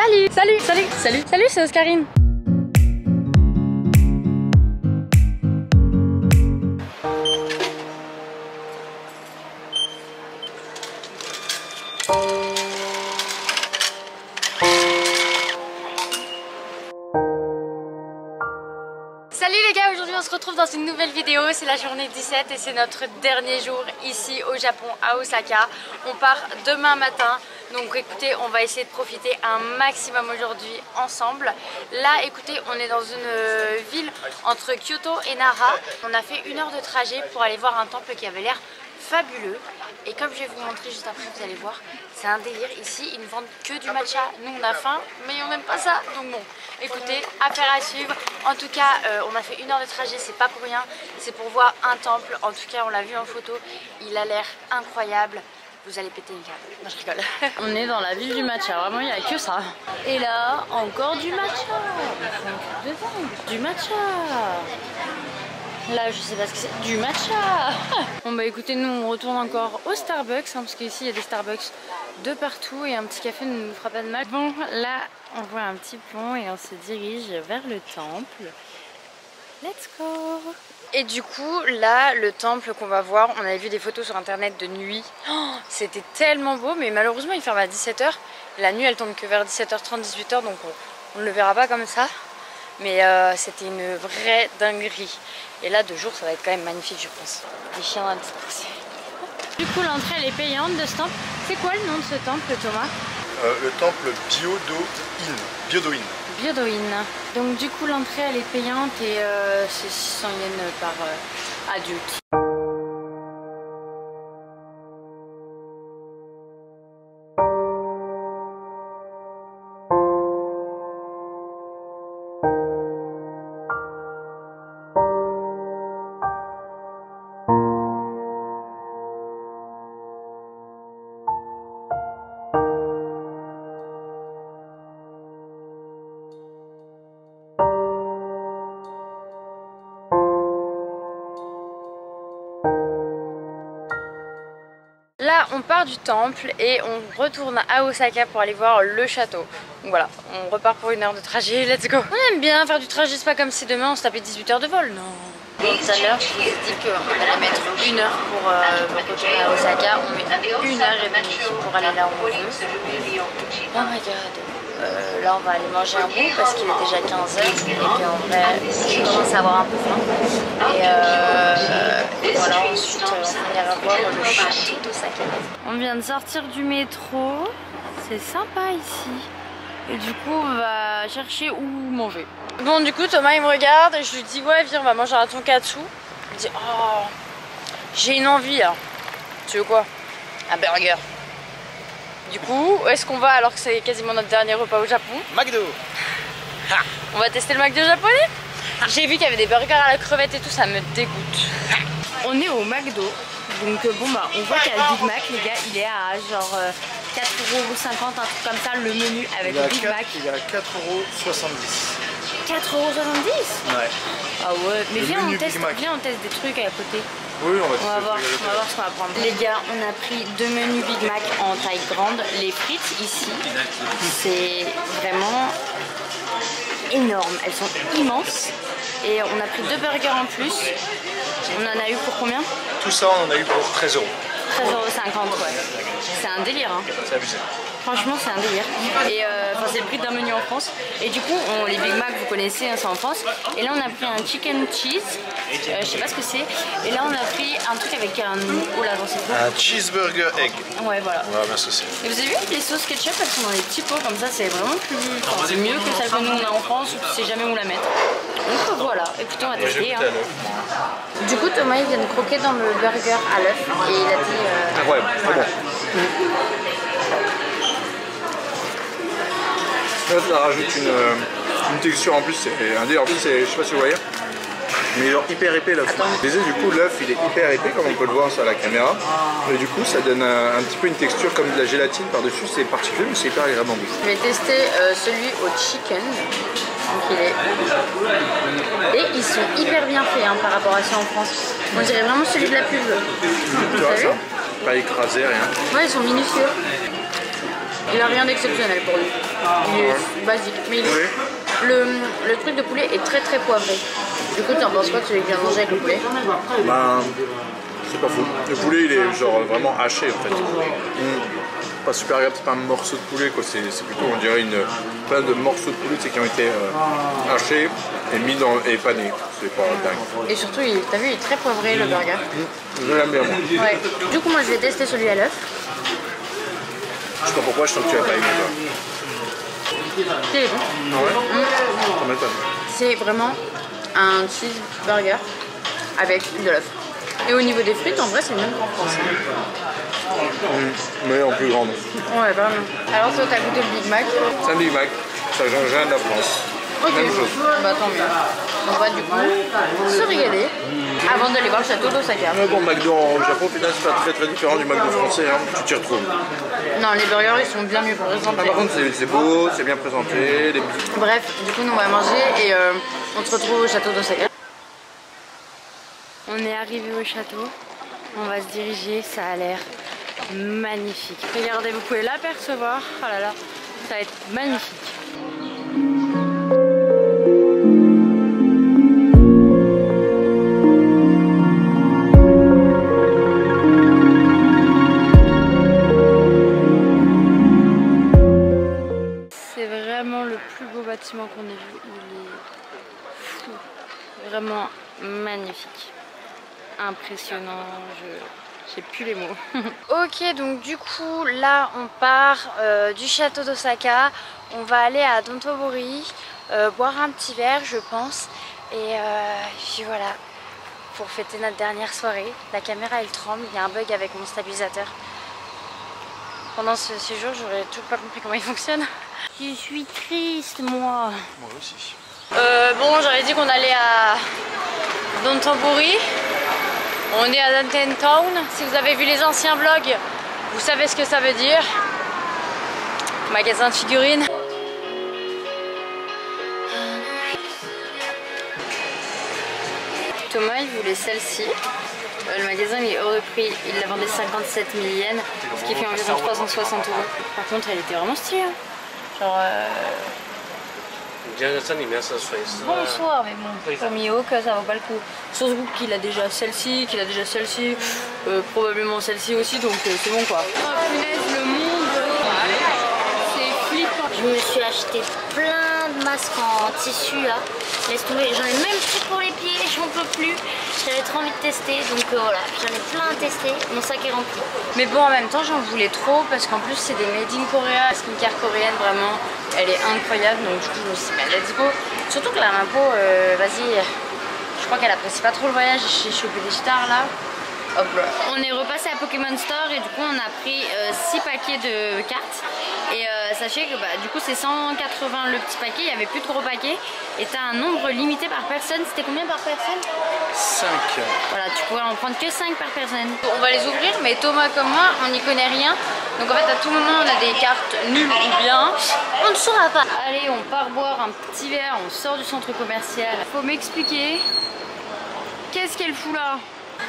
Salut, salut, salut, salut, salut, c'est Oscarine. Salut les gars, aujourd'hui on se retrouve dans une nouvelle vidéo, c'est la journée 17 et c'est notre dernier jour ici au Japon, à Osaka. On part demain matin, donc écoutez, on va essayer de profiter un maximum aujourd'hui ensemble. Là écoutez, on est dans une ville entre Kyoto et Nara. On a fait 1 heure de trajet pour aller voir un temple qui avait l'air fabuleux. Et comme je vais vous montrer juste après, vous allez voir, c'est un délire. Ici, ils ne vendent que du matcha. Nous, on a faim, mais on n'aime pas ça. Donc bon, écoutez, affaire à suivre. En tout cas, on a fait 1 heure de trajet, c'est pas pour rien. C'est pour voir un temple. En tout cas, on l'a vu en photo. Il a l'air incroyable. Vous allez péter une câble. Non, je rigole. On est dans la ville du matcha. Vraiment, il n'y a que ça. Et là, encore du matcha. Du matcha. Là je sais pas ce que c'est, du matcha. Bon bah écoutez, nous on retourne encore au Starbucks hein, parce qu'ici il y a des Starbucks de partout et un petit café ne nous fera pas de mal. Bon là on voit un petit pont et on se dirige vers le temple. Let's go. Et du coup là le temple qu'on va voir, on avait vu des photos sur internet de nuit. Oh, c'était tellement beau, mais malheureusement il ferme à 17 h. La nuit elle tombe que vers 17 h30, 18 h, donc on ne le verra pas comme ça. Mais c'était une vraie dinguerie. Et là, de jour, ça va être quand même magnifique, je pense. Les chiens vont se pousser. Du coup, l'entrée, elle est payante de ce temple. C'est quoi le nom de ce temple, Thomas? Le temple Byodo-in. Byodo-in. Byodo-in. Donc, du coup, l'entrée, elle est payante et c'est 600 yens par adulte. Là on part du temple et on retourne à Osaka pour aller voir le château. Donc voilà, on repart pour 1 heure de trajet, let's go. On aime bien faire du trajet, c'est pas comme si demain on se tapait 18 heures de vol, non. Bon, tout à l'heure je vous ai dit qu'on allait mettre 1 heure pour retourner à Osaka. On met 1 heure et demie pour aller là où on veut. Oh my god. Là on va aller manger un bout parce qu'il est déjà 15 h et puis en vrai je commence à avoir un peu faim et voilà, ensuite on ira voir le château d'Osaka. On vient de sortir du métro, c'est sympa ici et du coup on va chercher où manger. Bon du coup Thomas il me regarde et je lui dis ouais viens on va manger un tonkatsu. Il me dit oh j'ai une envie là. Tu veux quoi? Un burger. Du coup, où est-ce qu'on va alors que c'est quasiment notre dernier repas au Japon? McDo. On va tester le McDo japonais. J'ai vu qu'il y avait des burgers à la crevette et tout, ça me dégoûte. On est au McDo, donc bon bah on voit qu'il y a le Big Mac, les gars, il est à genre 4,50 €, un truc comme ça, le menu avec le Big Mac. Il est à 4,70 €. 4,70 €? Ouais. Ah ouais, mais viens on teste des trucs à côté. Oui, on va voir ce qu'on va prendre. Les gars, on a pris 2 menus Big Mac en taille grande. Les frites ici, c'est vraiment énorme. Elles sont immenses. Et on a pris 2 burgers en plus. On en a eu pour combien? Tout ça, on en a eu pour 13 €. 13,50 €, ouais. C'est un délire, hein. C'est abusé. Franchement, c'est un délire. Et c'est le prix d'un menu en France. Et du coup, les Big Mac, vous connaissez, hein, c'est en France. Et là, on a pris un chicken cheese. Je sais pas ce que c'est. Et là, on a pris un truc avec un... Oh là, c'est quoi? Un cheeseburger egg. Ouais, voilà. On va bien ce c'est. Et vous avez vu les sauces ketchup, elles sont dans les petits pots comme ça, c'est vraiment plus... Enfin, c'est mieux que celle que nous on a en France ou tu sais jamais où la mettre. Donc voilà, écoutez, on va tester. Hein. Du coup, Thomas il vient de croquer dans le burger à l'œuf et il a dit... Incroyable, voilà. Là, ça rajoute une texture en plus, c'est un délire. En plus, je sais pas si vous voyez, mais genre hyper épais l'œuf. Du coup, l'œuf il est hyper épais comme on peut le voir sur la caméra. Et du coup, ça donne un petit peu une texture comme de la gélatine par-dessus. C'est particulier, mais c'est hyper agréable en goût. Je vais tester celui au chicken. Donc il est... Et ils sont hyper bien faits hein, par rapport à ceux en France. On dirait vraiment celui de la pub. Tu vois ça? Pas écrasé, rien. Ouais, ils sont minutieux. Il a rien d'exceptionnel pour lui. Il est basique. Mais le truc de poulet est très poivré. Du coup, tu en penses quoi de celui qui vient manger avec le poulet? Ben, c'est pas fou. Le poulet, il est genre vraiment haché en fait. Pas super agréable, c'est pas un morceau de poulet quoi. C'est plutôt, on dirait, plein de morceaux de poulet qui ont été hachés et mis et panés. C'est pas dingue. Et surtout, t'as vu, il est très poivré le burger. Je l'aime bien moi. Ouais. Du coup, moi je vais tester celui à l'œuf. Je sais pas pourquoi, je sens que tu vas pas aimer toi. C'est bon. Ah ouais? Ça m'étonne. C'est vraiment un cheeseburger avec de l'œuf. Et au niveau des frites, en vrai, c'est le même qu'en France. Mais en plus grande. Ouais, vraiment. Alors, toi, t'as goûté le Big Mac? C'est un Big Mac, ça change rien de la France. Ok, Même chose. bah tant mieux. On va du coup se régaler avant d'aller voir le château d'Osaka. Mais bon, McDo au Japon, au final, c'est pas très différent du McDo français, hein. Tu t'y retrouves. Non, les burgers, ils sont bien mieux présentés. Ah, par contre, c'est beau, c'est bien présenté. Bref, du coup, nous, on va manger et on se retrouve au château d'Osaka. On est arrivé au château. On va se diriger, ça a l'air magnifique. Regardez, vous pouvez l'apercevoir. Oh là là, ça va être magnifique. C'est vraiment le plus beau bâtiment qu'on ait vu. Il est fou. Vraiment magnifique. Impressionnant. J'ai plus les mots. Ok, donc du coup là on part du château d'Osaka. On va aller à Dontobori boire un petit verre je pense. Et puis voilà, pour fêter notre dernière soirée. La caméra elle tremble, il y a un bug avec mon stabilisateur. Pendant ce séjour j'aurais toujours pas compris comment il fonctionne. Je suis triste moi. Moi aussi. Bon, j'aurais dit qu'on allait à Dontobori. On est à Downtown Town. Si vous avez vu les anciens vlogs, vous savez ce que ça veut dire. Magasin de figurines. Thomas, il voulait celle-ci. Le magasin il est hors de prix. Il la vendait 57 000 yens, ce qui fait environ 360 €. Par contre, elle était vraiment stylée. Hein. Genre. Bonsoir, mais bon, comme Yo, que ça vaut pas le coup. Surtout qu'il a déjà celle-ci, probablement celle-ci aussi, donc c'est bon quoi. Oh punaise, le monde, c'est flippant. Je me suis acheté plein de masques en tissu là. Laisse tomber, j'en ai même pris pour les pieds, j'en peux plus. J'avais trop envie de tester, donc voilà, j'en ai plein à tester. Mon sac est rempli. Mais bon, en même temps, j'en voulais trop parce qu'en plus, c'est des made in Korea. La skincare coréenne, vraiment, elle est incroyable. Donc, du coup, je me suis dit, bah, let's go. Surtout que la Mapo, vas-y, je crois qu'elle apprécie pas trop le voyage. J'ai chopé des stars là. Hop là. On est repassé à Pokémon Store et du coup, on a pris 6 paquets de cartes. Et sachez que bah, du coup c'est 180 le petit paquet, il n'y avait plus de gros paquets. Et tu as un nombre limité par personne. C'était combien par personne? 5. Voilà, tu pourrais en prendre que 5 par personne. On va les ouvrir, mais Thomas comme moi, on n'y connaît rien. Donc en fait à tout moment on a des cartes nulles ou bien. On ne saura pas. Allez, on part boire un petit verre, on sort du centre commercial. Faut m'expliquer. Qu'est-ce qu'elle fout là?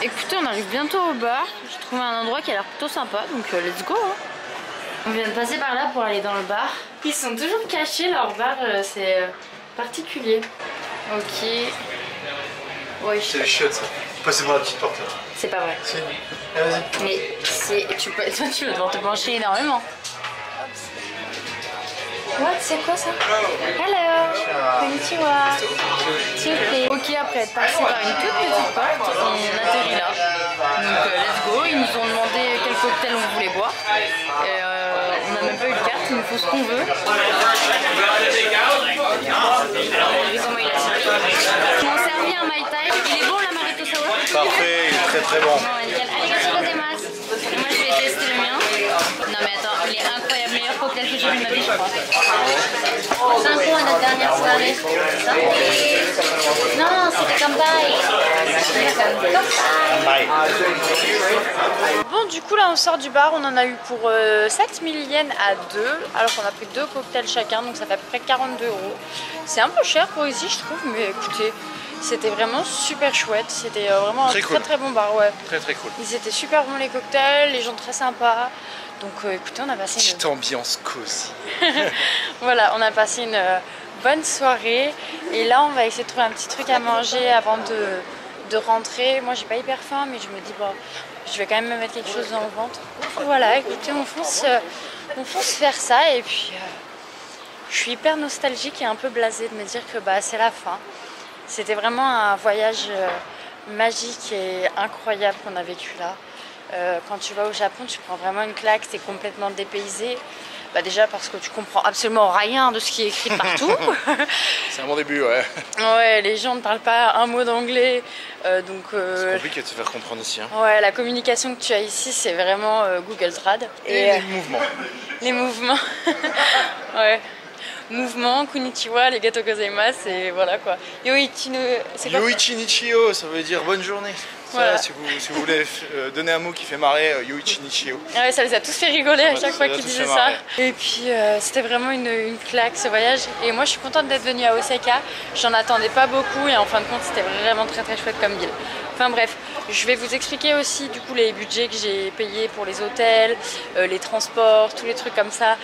Écoutez, on arrive bientôt au bar. J'ai trouvé un endroit qui a l'air plutôt sympa, donc let's go hein. On vient de passer par là pour aller dans le bar. Ils sont toujours cachés, leur bar, c'est particulier. Ok. Ouais, c'est les chiottes ça. Passez par la petite porte là. C'est pas vrai. Si. Vas-y. Mais toi tu vas devoir te pencher énormément. What? C'est quoi ça? Hello! Konnichiwa! S'il vous plaît. Ok, après être passé par une toute petite porte, on atterrit là. Donc let's go. Ils nous ont demandé quel cocktail on voulait boire. Et on n'a même pas eu de carte, il nous faut ce qu'on veut. Comment il a servi? Ils m'ont servi un Mai Tai. Il est bon la Marito Sour? Parfait, il est très bon. Arigatou gozaimasu. Moi je vais tester le mien. Non mais attends, il est incroyable, meilleur cocktail que j'ai vu de ma vie je crois. 5 ans à notre dernière soirée, c'est ça? Non, c'était Kanpai. Bon du coup là on sort du bar, on en a eu pour 7000 yens à 2, alors qu'on a pris 2 cocktails chacun, donc ça fait à peu près 42 €. C'est un peu cher pour ici je trouve, mais écoutez, c'était vraiment super chouette, c'était vraiment un très bon bar, ouais. Très cool. Ils étaient super bons les cocktails, les gens très sympas. Donc écoutez, on a passé Petite ambiance cosy. voilà, on a passé une bonne soirée. Et là, on va essayer de trouver un petit truc à manger avant de rentrer. Moi, j'ai pas hyper faim, mais je me dis, bon, je vais quand même me mettre quelque chose dans le ventre. Voilà, écoutez, on fonce faire ça. Et puis, je suis hyper nostalgique et un peu blasée de me dire que bah, c'est la fin. C'était vraiment un voyage magique et incroyable qu'on a vécu là. Quand tu vas au Japon, tu prends vraiment une claque, t'es complètement dépaysé. Bah déjà parce que tu comprends absolument rien de ce qui est écrit partout. C'est un bon début, ouais. Ouais, les gens ne parlent pas un mot d'anglais. C'est compliqué de se faire comprendre ici. Hein. Ouais, la communication que tu as ici, c'est vraiment Google Trad. Et les mouvements. Les mouvements. Ouais. Mouvement, konnichiwa, arigatou gozaimasu, et voilà quoi. Yoichi no... Yoichi Nichio, ça veut dire bonne journée. Voilà. Ça, si vous voulez donner un mot qui fait marrer, Yoichi Nichio. Ah ouais, ça les a tous fait rigoler à chaque fois les a qu'ils tous disaient fait ça. marrer. Et puis c'était vraiment une claque ce voyage. Et moi je suis contente d'être venue à Osaka. J'en attendais pas beaucoup et en fin de compte c'était vraiment très chouette comme ville. Enfin bref, je vais vous expliquer aussi du coup les budgets que j'ai payés pour les hôtels, les transports, tous les trucs comme ça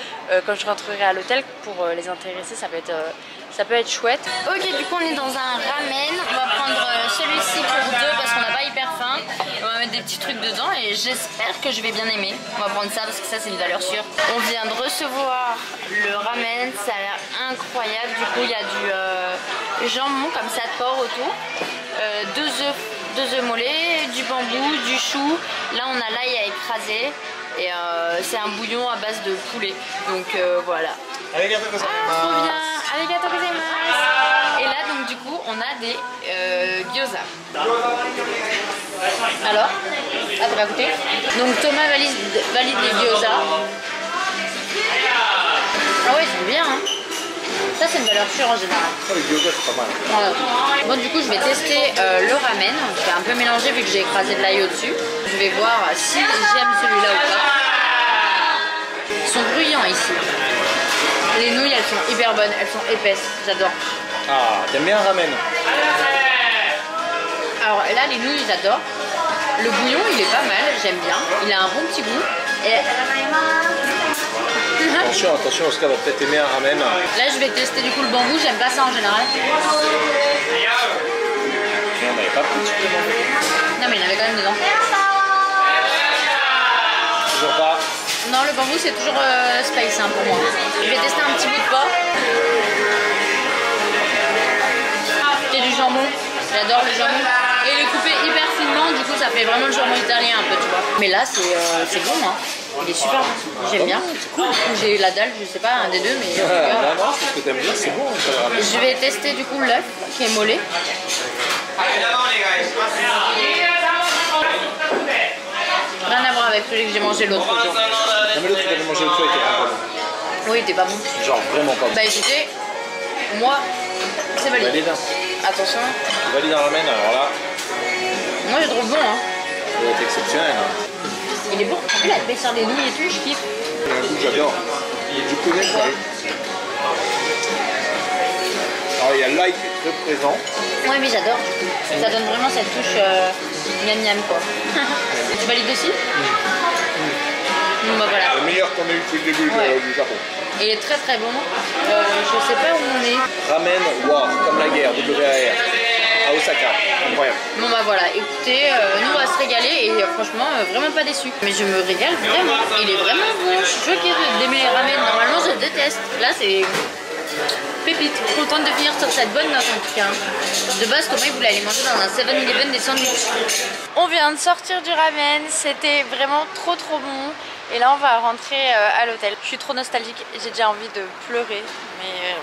quand je rentrerai à l'hôtel. Pour les intéresser, ça peut être chouette. Ok, du coup on est dans un ramen. On va prendre celui-ci pour deux parce qu'on n'a pas hyper faim. On va mettre des petits trucs dedans et j'espère que je vais bien aimer. On va prendre ça parce que ça c'est une valeur sûre. On vient de recevoir le ramen, ça a l'air incroyable. Du coup il y a du jambon comme ça de porc autour, deux œufs mollets, du bambou, du chou. Là on a l'ail à écraser et c'est un bouillon à base de poulet. Donc voilà. Arigatou gozaimasu. Trop bien. Arigatou gozaimasu. Et là donc du coup on a des gyoza. Alors, après à goûter. Donc Thomas valide les gyoza. Ah ouais, c'est bien hein. Ça c'est une valeur sûre en général. Oh, les gyoza c'est pas mal. Voilà. Bon du coup je vais tester le ramen. Je vais un peu mélanger vu que j'ai écrasé de l'ail au-dessus. Je vais voir si j'aime celui-là ou pas. Ils sont bruyants ici. Les nouilles elles sont hyper bonnes, elles sont épaisses, j'adore. Ah, t'aimes bien un ramen? Alors là les nouilles j'adore. Le bouillon il est pas mal, j'aime bien. Il a un bon petit goût. Et... Attention, Oscar va peut-être aimer un ramen. Là je vais tester du coup le bambou, j'aime pas ça en général. On n'avait pas pris de supplément. Non mais il y en avait quand même dedans. Toujours pas. Non le bambou c'est toujours spice hein, pour moi. Je vais tester un petit bout de porc. Et du jambon, j'adore le jambon. Et il est coupé hyper finement, du coup ça fait vraiment le jambon italien un peu tu vois. Mais là c'est bon hein. Il est super bon, j'aime bien. J'ai eu la dalle, je sais pas, un des deux, mais Non, c'est ce que t'aimes bien, c'est bon. je vais tester du coup l'œuf qui est mollet. Rien à voir avec celui que j'ai mangé l'autre jour. Non mais l'autre que t'avais mangé l'autre fois était pas bon. Oui, il était pas bon. Genre vraiment pas bon. Bah écoutez, moi, c'est valide. Valide. Attention. Valide un ramen, alors là, Moi je trouve bon hein. ça doit être exceptionnel. Hein. Il est bon. En plus la épaisseur des nouilles et tout, je kiffe. Il y a un goût que j'adore. Il est du connais quoi. Alors il y a l'ail qui est très présent. Ouais mais j'adore du coup. Ça donne vraiment cette touche miam miam quoi. Tu valides aussi? Bon bah voilà. Le meilleur qu'on a eu depuis le début du Japon. Il est très très bon. Je sais pas où on est. Ramen, wow, comme la guerre, WAR. À Osaka, incroyable. Bon bah voilà, écoutez, nous on va se régaler et franchement vraiment pas déçu. Mais je me régale vraiment, il est vraiment bon. Je suis choquée d'aimer les ramen, normalement je déteste. Là c'est pépite, contente de finir sur cette bonne note en tout cas. De base Thomas il voulait aller manger dans un 7-Eleven des sandwichs. On vient de sortir du ramen, c'était vraiment trop bon. Et là on va rentrer à l'hôtel. Je suis trop nostalgique, j'ai déjà envie de pleurer, mais...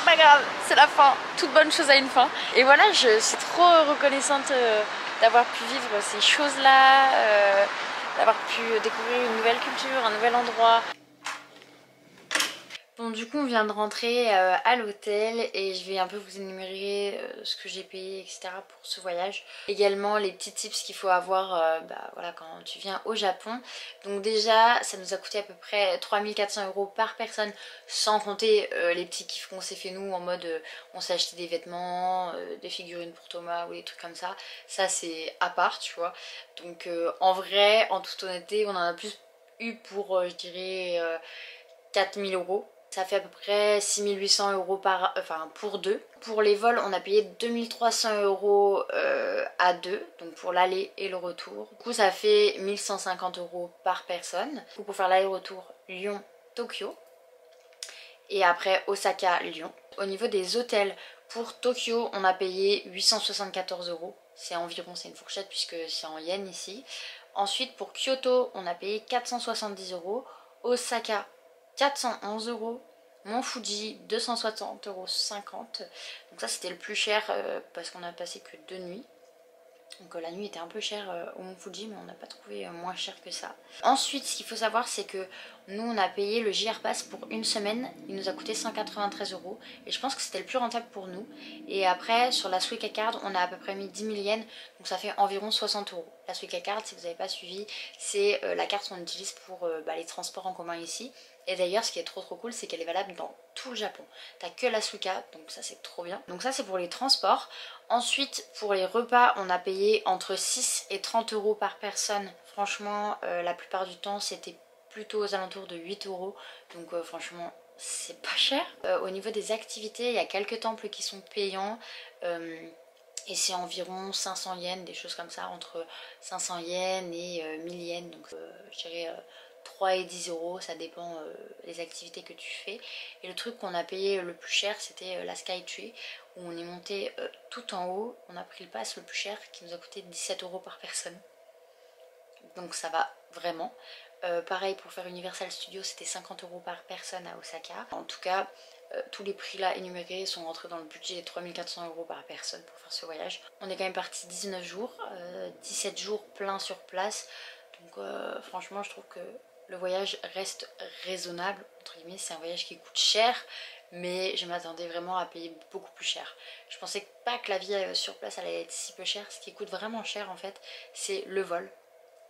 pas grave, c'est la fin, toute bonne chose a une fin. Et voilà, je suis trop reconnaissante d'avoir pu vivre ces choses-là, d'avoir pu découvrir une nouvelle culture, un nouvel endroit. Bon du coup on vient de rentrer à l'hôtel et je vais un peu vous énumérer ce que j'ai payé etc pour ce voyage. Également les petits tips qu'il faut avoir voilà, quand tu viens au Japon. Donc déjà ça nous a coûté à peu près 3400 € par personne sans compter les petits kiffs qu'on s'est fait nous en mode on s'est acheté des vêtements, des figurines pour Thomas ou des trucs comme ça. Ça c'est à part tu vois. Donc en vrai en toute honnêteté on en a plus eu pour je dirais 4000 euros. Ça fait à peu près 6800 euros pour deux. Pour les vols, on a payé 2300 euros à deux, donc pour l'aller et le retour. Du coup, ça fait 1150 euros par personne. Du coup, pour faire l'aller-retour Lyon-Tokyo. Et après Osaka-Lyon. Au niveau des hôtels, pour Tokyo, on a payé 874 euros. C'est environ, c'est une fourchette puisque c'est en yens ici. Ensuite, pour Kyoto, on a payé 470 euros. Osaka, 411 euros. Mont Fuji 260,50 euros. Donc ça c'était le plus cher parce qu'on a passé que 2 nuits. Donc la nuit était un peu chère au Mont Fuji, mais on n'a pas trouvé moins cher que ça. Ensuite, ce qu'il faut savoir, c'est que nous on a payé le JR Pass pour une semaine. Il nous a coûté 193 euros et je pense que c'était le plus rentable pour nous. Et après sur la Suica Card, on a à peu près mis 10 000 yens, donc ça fait environ 60 euros. La Suica Card, si vous n'avez pas suivi, c'est la carte qu'on utilise pour les transports en commun ici. Et d'ailleurs, ce qui est trop cool, c'est qu'elle est valable dans tout le Japon. T'as que la Suica, donc ça c'est trop bien. Donc ça c'est pour les transports. Ensuite, pour les repas, on a payé entre 6 et 30 euros par personne. Franchement, la plupart du temps, c'était plutôt aux alentours de 8 euros. Donc franchement, c'est pas cher. Au niveau des activités, il y a quelques temples qui sont payants. Et c'est environ 500 yens, des choses comme ça, entre 500 yens et 1000 yens. Donc je dirais 3 et 10 euros, ça dépend des activités que tu fais. Et le truc qu'on a payé le plus cher, c'était la Skytree, où on est monté tout en haut. On a pris le pass le plus cher qui nous a coûté 17 euros par personne. Donc ça va vraiment. Pareil pour faire Universal Studios, c'était 50 euros par personne à Osaka. En tout cas, tous les prix là énumérés sont rentrés dans le budget de 3400 euros par personne pour faire ce voyage. On est quand même parti 19 jours, 17 jours plein sur place. Donc franchement je trouve que le voyage reste raisonnable, entre guillemets. C'est un voyage qui coûte cher, mais je m'attendais vraiment à payer beaucoup plus cher. Je pensais pas que la vie sur place allait être si peu chère. Ce qui coûte vraiment cher en fait, c'est le vol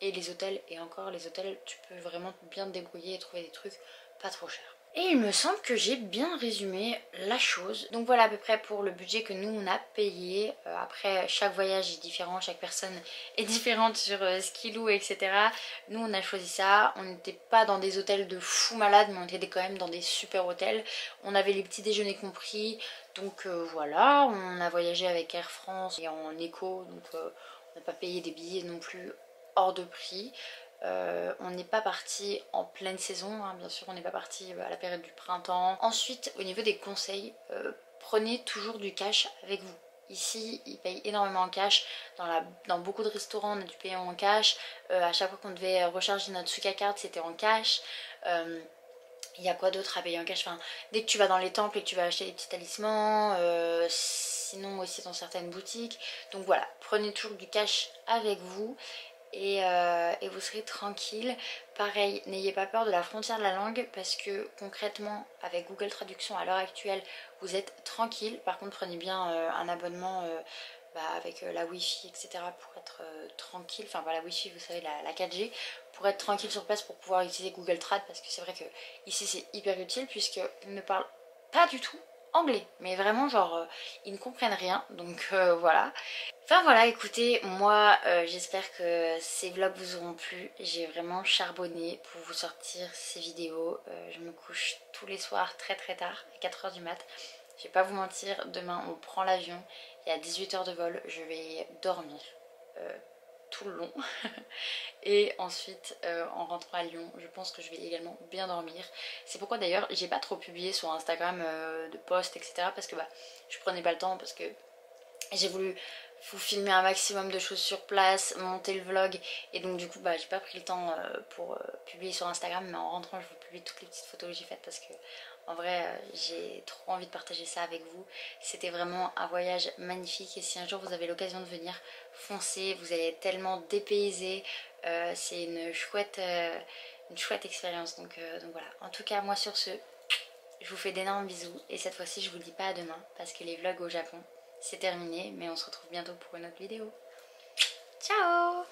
et les hôtels. Et encore, les hôtels, tu peux vraiment bien te débrouiller et trouver des trucs pas trop chers. Et il me semble que j'ai bien résumé la chose. Donc voilà à peu près pour le budget que nous on a payé. Après chaque voyage est différent, chaque personne est différente sur ce qu'il loue, etc. Nous on a choisi ça. On n'était pas dans des hôtels de fou malade, mais on était quand même dans des super hôtels. On avait les petits déjeuners compris. Donc voilà, on a voyagé avec Air France et en éco. Donc on n'a pas payé des billets non plus hors de prix. On n'est pas parti en pleine saison, hein, bien sûr on n'est pas parti à la période du printemps. Ensuite au niveau des conseils, prenez toujours du cash avec vous. Ici ils payent énormément en cash, dans beaucoup de restaurants on a dû payer en cash, à chaque fois qu'on devait recharger notre Suica Card c'était en cash. Il y a quoi d'autre à payer en cash, enfin, dès que tu vas dans les temples et que tu vas acheter des petits talismans, sinon aussi dans certaines boutiques. Donc voilà, prenez toujours du cash avec vous. Et vous serez tranquille. Pareil, n'ayez pas peur de la frontière de la langue parce que concrètement avec Google Traduction à l'heure actuelle vous êtes tranquille. Par contre prenez bien un abonnement avec la Wi-Fi etc pour être tranquille. Enfin voilà, Wi-Fi vous savez la 4G, pour être tranquille sur place, pour pouvoir utiliser Google Trad, parce que c'est vrai que ici c'est hyper utile puisqu'ils ne parlent pas du tout anglais, mais vraiment genre ils ne comprennent rien, donc voilà. Enfin voilà, écoutez, moi j'espère que ces vlogs vous auront plu. J'ai vraiment charbonné pour vous sortir ces vidéos. Je me couche tous les soirs très tard, à 4 h du mat. Je vais pas vous mentir, demain on prend l'avion, il y a 18 heures de vol, je vais dormir tout le long. Et ensuite en rentrant à Lyon, je pense que je vais également bien dormir. C'est pourquoi d'ailleurs j'ai pas trop publié sur Instagram de posts etc, parce que je prenais pas le temps, parce que j'ai voulu vous filmer un maximum de choses sur place, monter le vlog, et donc du coup j'ai pas pris le temps pour publier sur Instagram, mais en rentrant je vous publie toutes les petites photos que j'ai faites parce que en vrai j'ai trop envie de partager ça avec vous. C'était vraiment un voyage magnifique et si un jour vous avez l'occasion de venir, foncez, vous allez être tellement dépaysé, c'est une chouette expérience, donc voilà. En tout cas moi sur ce, je vous fais d'énormes bisous et cette fois-ci je vous dis pas à demain parce que les vlogs au Japon c'est terminé, mais on se retrouve bientôt pour une autre vidéo. Ciao!